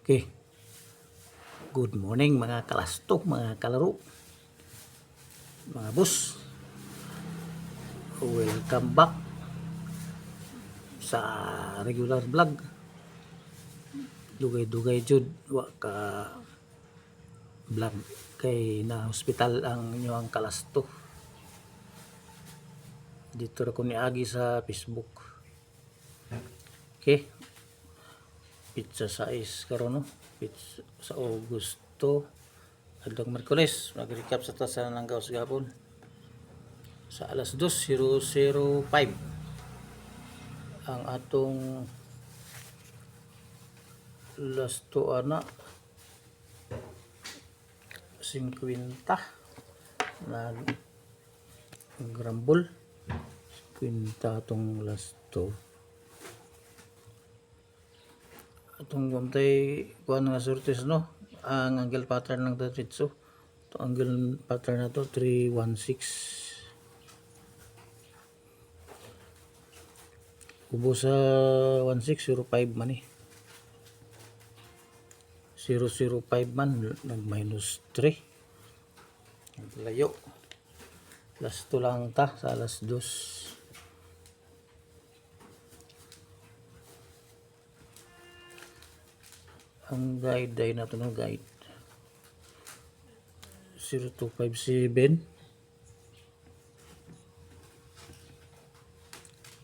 Okay, good morning mga kalastok, mga kalaro, mga boss. Welcome back sa regular vlog. Dugay-dugay jud wa ka vlog kay na hospital ang inyong kalastok. Dito ra ko niagi sa Facebook. Okay, pizza size karon no, pizza sa Augusto adtong Miyerkules. Nag-recap sa ta sa Langgaw sa gapon sa alas 2:005 ang atong last to ana 50 na grambol 50 atong last to atong guntay kuan nga sortes no, ang angle pattern ng diretso. To angle pattern na to 316 ubo sa 1605 man 005 man nag minus 3 layo. Last to lang ta sa alas 2. Ang guide ay nato no, guide 0257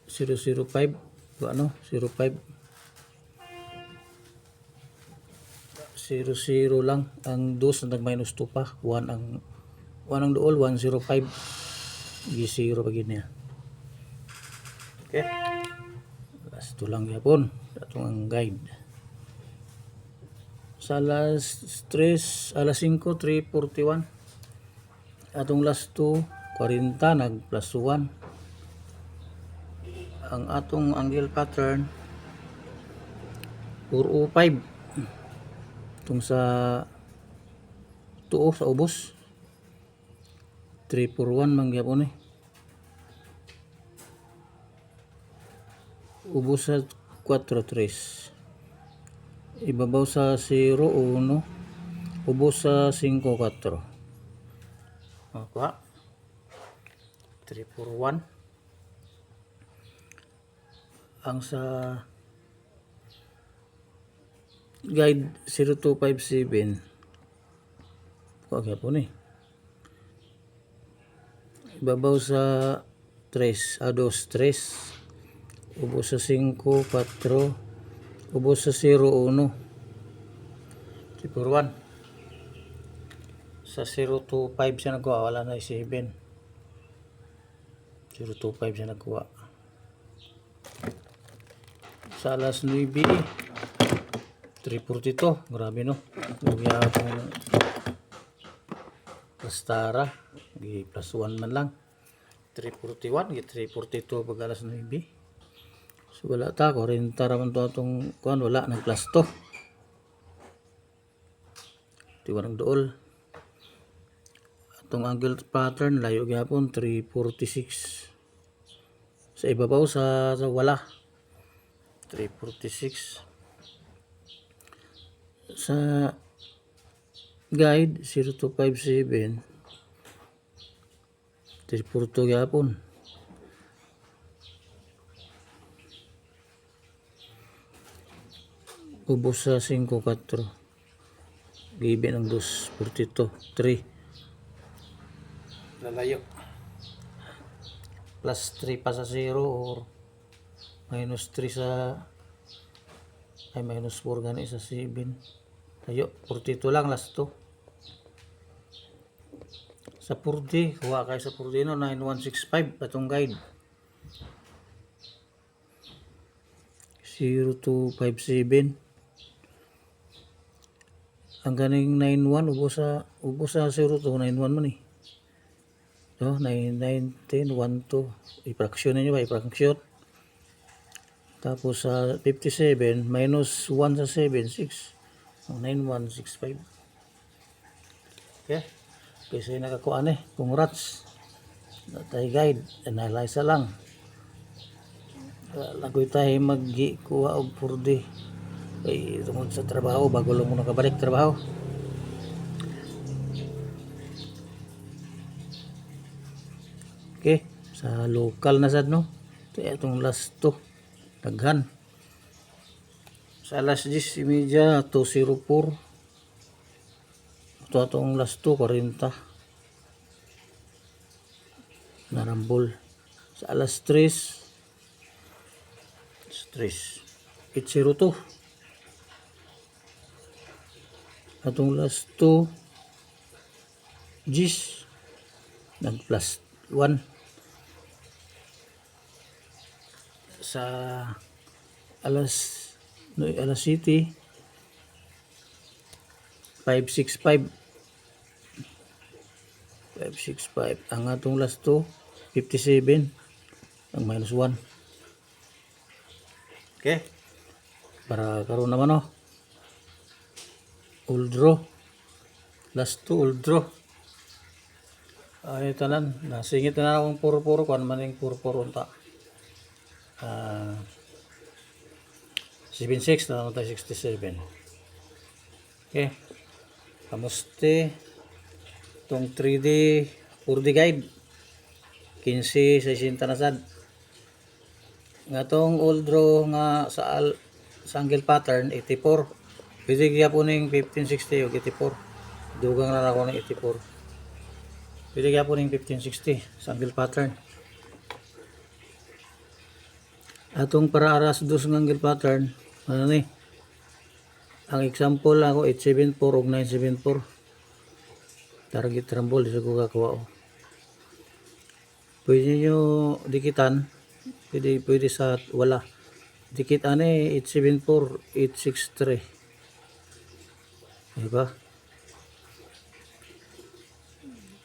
005 ano 05 00 lang ang 2 na nag minus 2 pa 1 ang duol 105 gi 0 pag niya. Okay, last to lang yapon atong ang guide sa alas 3 alas 5 3:41 atong last 2 40 nag plus 1 ang atong angle pattern 405 itong sa tuo sa ubos 341 mangyapon ubos sa 43 ibabaw sa 01 ubos sa 54 okay 341 ang sa guide 0257 okay po ibabaw sa 3 ubos sa 54 ubos sa 01 341 sa 025 siya nagkuha wala na 7 025 siya nagkuha sa alas 9 342 grabe no nagya akong Astara gi plus 1 man lang 341 gi 342 pag alas 9 so wala ta 40 raman to atong kuan wala nag plus to tiwarang dool atong angle pattern layo gyapon 346 sa ibabaw sa wala 346 sa guide 0257 342 gyapon ubos sa 54 gibe ng 242 3 lalayo plus 3 pa sa 0 or minus 3 sa ay minus 4 gani sa 7 tayo 42 lang last to sa 40 kuha kayo sa 40 no 9165 atong guide 0257 ang ganing 91 ubos sa 0291 man no 910 12 i-fraction niyo ba i-fraction tapos sa 57 minus 1 sa 7 6 9165 okay kasi nakakuan congrats natay guide analyze lang lagoy tayo maggi kuha og 4D Ay, tungkol sa trabaho, bago lang mo nakabalik trabaho. Okay, sa local na sad no. Ito itong last 2. Daghan. Sa alas 10:30, 2:04. Ito itong last 2, 40. Narambol. Sa alas 3, 8:02. Atong last 2, 10. Nag plus 1. Sa alas 7, 5:65. Ang atong last 2, 57. Ang minus 1. Okay. Para karon naman no. Old draw. Last 2 old draw. Ay tanan, nasingit na akong puro-puro kuan man ning puro-puro unta. 76 na ako tayo 67. Okay. Kamuste itong 3D 4D guide 15-60 na sad. Nga tong old draw nga sa angle pattern 84. Pwede kaya po ning 1560 o 84. Dugang na ako ng 84. Pwede kaya po ning 1560 sa angle pattern. Atong para aras dos ng angle pattern, ano ni? Ang example ako 874 ug 974. Target rumble di sa ko kakuha. Pwede nyo dikitan. Pwede sa wala. Dikit ane 874, 863. Diba?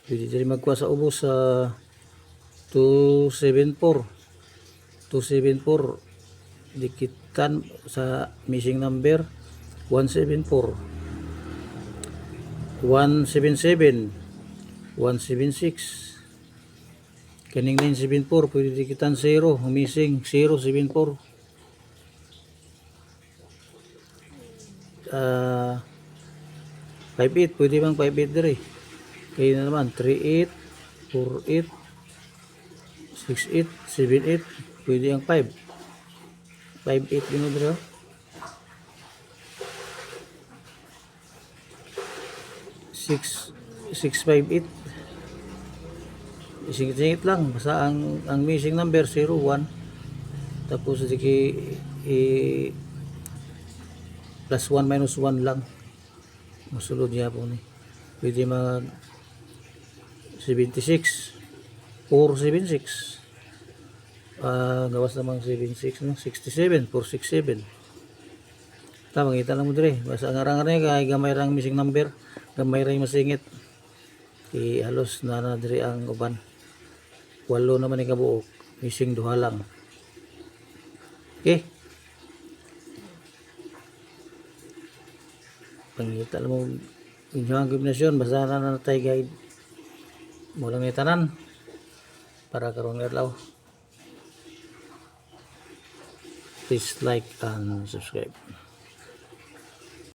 Pwede dyan magkuha sa ubos sa 274. 274 dikitan sa missing number 174, 177, 176. Kaning 974 pwede dikitan 0, missing 074. 58 pwede bang 58 dire. Kaya na naman 38, 48, 68, 78 pwede ang 5. 58 din dire. 658. Singit-singit lang basta ang missing number 01. Tapos diki plus 1 minus 1 lang. Masulod niya po ni. Pwede mag 76 476. Gawas namang 76 no? 67 467. Tama kita lang mo dire. Basta ang arang-arang kay gamay rang missing number, gamay rang masingit. Halos na dire ang uban. 8 naman ni kabuok, missing 2 lang. Okay. Pangita lang mo inyong kombinasyon basta na tay guide. Mulang ni tanan para karon adlaw. Please like and subscribe.